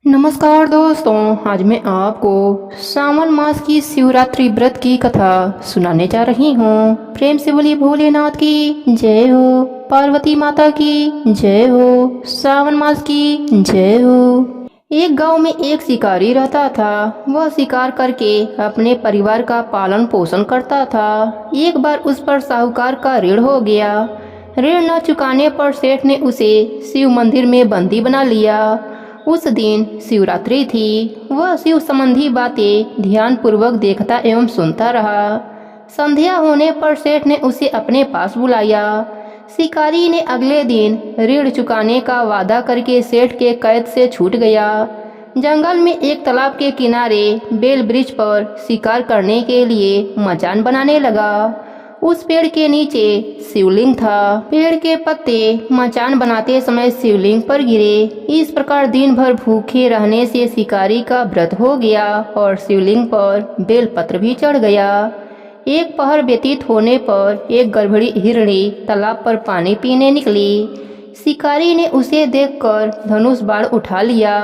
नमस्कार दोस्तों, आज मैं आपको सावन मास की शिवरात्रि व्रत की कथा सुनाने जा रही हूँ। प्रेम से बोलिए भोलेनाथ की जय हो, पार्वती माता की जय हो, सावन मास की जय हो। एक गांव में एक शिकारी रहता था। वह शिकार करके अपने परिवार का पालन पोषण करता था। एक बार उस पर साहूकार का ऋण हो गया। ऋण न चुकाने पर सेठ ने उसे शिव मंदिर में बंदी बना लिया। उस दिन शिवरात्रि थी। वह शिव संबंधी बातें ध्यान पूर्वक देखता एवं सुनता रहा। संध्या होने पर सेठ ने उसे अपने पास बुलाया। शिकारी ने अगले दिन ऋण चुकाने का वादा करके सेठ के कैद से छूट गया। जंगल में एक तालाब के किनारे बेल वृक्ष पर शिकार करने के लिए मचान बनाने लगा। उस पेड़ के नीचे शिवलिंग था। पेड़ के पत्ते मचान बनाते समय शिवलिंग पर गिरे। इस प्रकार दिन भर भूखे रहने से शिकारी का व्रत हो गया और शिवलिंग पर बेलपत्र भी चढ़ गया। एक पहर व्यतीत होने पर एक गर्भवती हिरणी तालाब पर पानी पीने निकली। शिकारी ने उसे देखकर धनुष बाण उठा लिया।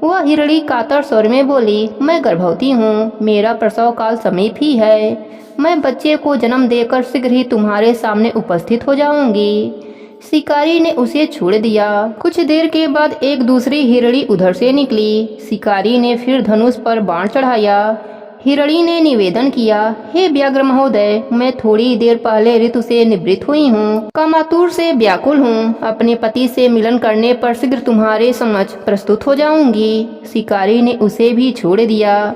वह हिरणी कातर स्वर में बोली, मैं गर्भवती हूँ, मेरा प्रसव काल समीप ही है। मैं बच्चे को जन्म देकर शीघ्र ही तुम्हारे सामने उपस्थित हो जाऊंगी। शिकारी ने उसे छोड़ दिया। कुछ देर के बाद एक दूसरी हिरणी उधर से निकली। शिकारी ने फिर धनुष पर बाण चढ़ाया। हिरणी ने निवेदन किया, हे व्याघ्र महोदय, मैं थोड़ी देर पहले ऋतु से निवृत्त हुई हूँ, कामातुर से व्याकुल हूँ। अपने पति से मिलन करने पर शीघ्र तुम्हारे समक्ष प्रस्तुत हो जाऊंगी। शिकारी ने उसे भी छोड़ दिया।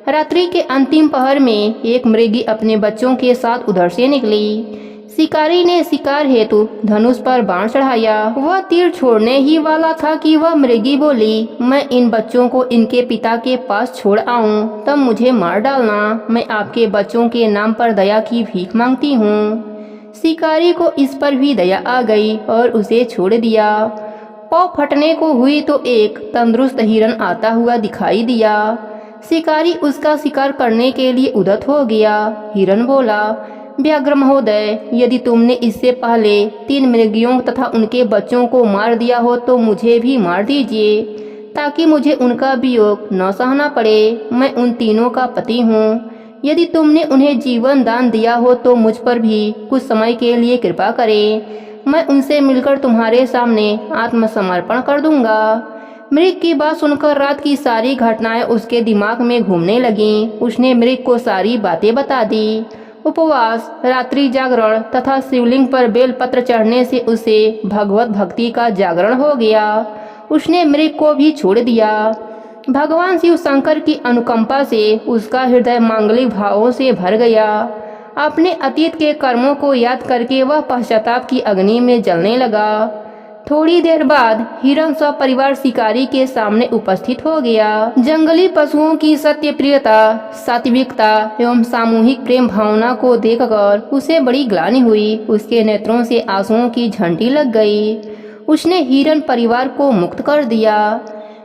रात्रि के अंतिम पहर में एक मृगी अपने बच्चों के साथ उधर से निकली। शिकारी ने शिकार हेतु धनुष पर बाण चढ़ाया। वह तीर छोड़ने ही वाला था कि वह मृगी बोली, मैं इन बच्चों को इनके पिता के पास छोड़ आऊं, तब मुझे मार डालना। मैं आपके बच्चों के नाम पर दया की भीख मांगती हूँ। शिकारी को इस पर भी दया आ गई और उसे छोड़ दिया। पाँव फटने को हुई तो एक तंदुरुस्त हिरन आता हुआ दिखाई दिया। शिकारी उसका शिकार करने के लिए उद्यत हो गया। हिरन बोला, व्याघ्र महोदय, यदि तुमने इससे पहले 3 मृगियों तथा उनके बच्चों को मार दिया हो तो मुझे भी मार दीजिए, ताकि मुझे उनका वियोग न सहना पड़े। मैं उन तीनों का पति हूँ। यदि तुमने उन्हें जीवन दान दिया हो तो मुझ पर भी कुछ समय के लिए कृपा करें। मैं उनसे मिलकर तुम्हारे सामने आत्मसमर्पण कर दूंगा। मृग की बात सुनकर रात की सारी घटनाएं उसके दिमाग में घूमने लगीं। उसने मृग को सारी बातें बता दी। उपवास, रात्रि जागरण तथा शिवलिंग पर बेलपत्र चढ़ने से उसे भगवत भक्ति का जागरण हो गया। उसने मृग को भी छोड़ दिया। भगवान शिव शंकर की अनुकंपा से उसका हृदय मांगलिक भावों से भर गया। अपने अतीत के कर्मों को याद करके वह पश्चाताप की अग्नि में जलने लगा। थोड़ी देर बाद हिरण सपरिवार शिकारी के सामने उपस्थित हो गया। जंगली पशुओं की सत्य प्रियता, सात्विकता एवं सामूहिक प्रेम भावना को देखकर उसे बड़ी ग्लानि हुई। उसके नेत्रों से आंसुओं की झंडी लग गई। उसने हिरण परिवार को मुक्त कर दिया।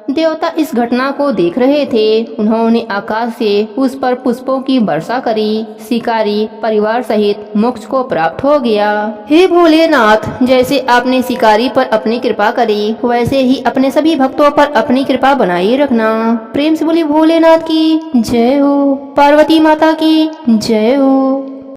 देवता इस घटना को देख रहे थे। उन्होंने आकाश से उस पर पुष्पों की वर्षा करी। शिकारी परिवार सहित मोक्ष को प्राप्त हो गया। हे भोलेनाथ, जैसे आपने शिकारी पर अपनी कृपा करी, वैसे ही अपने सभी भक्तों पर अपनी कृपा बनाए रखना। प्रेम से बोली भोलेनाथ की जय हो, पार्वती माता की जय हो।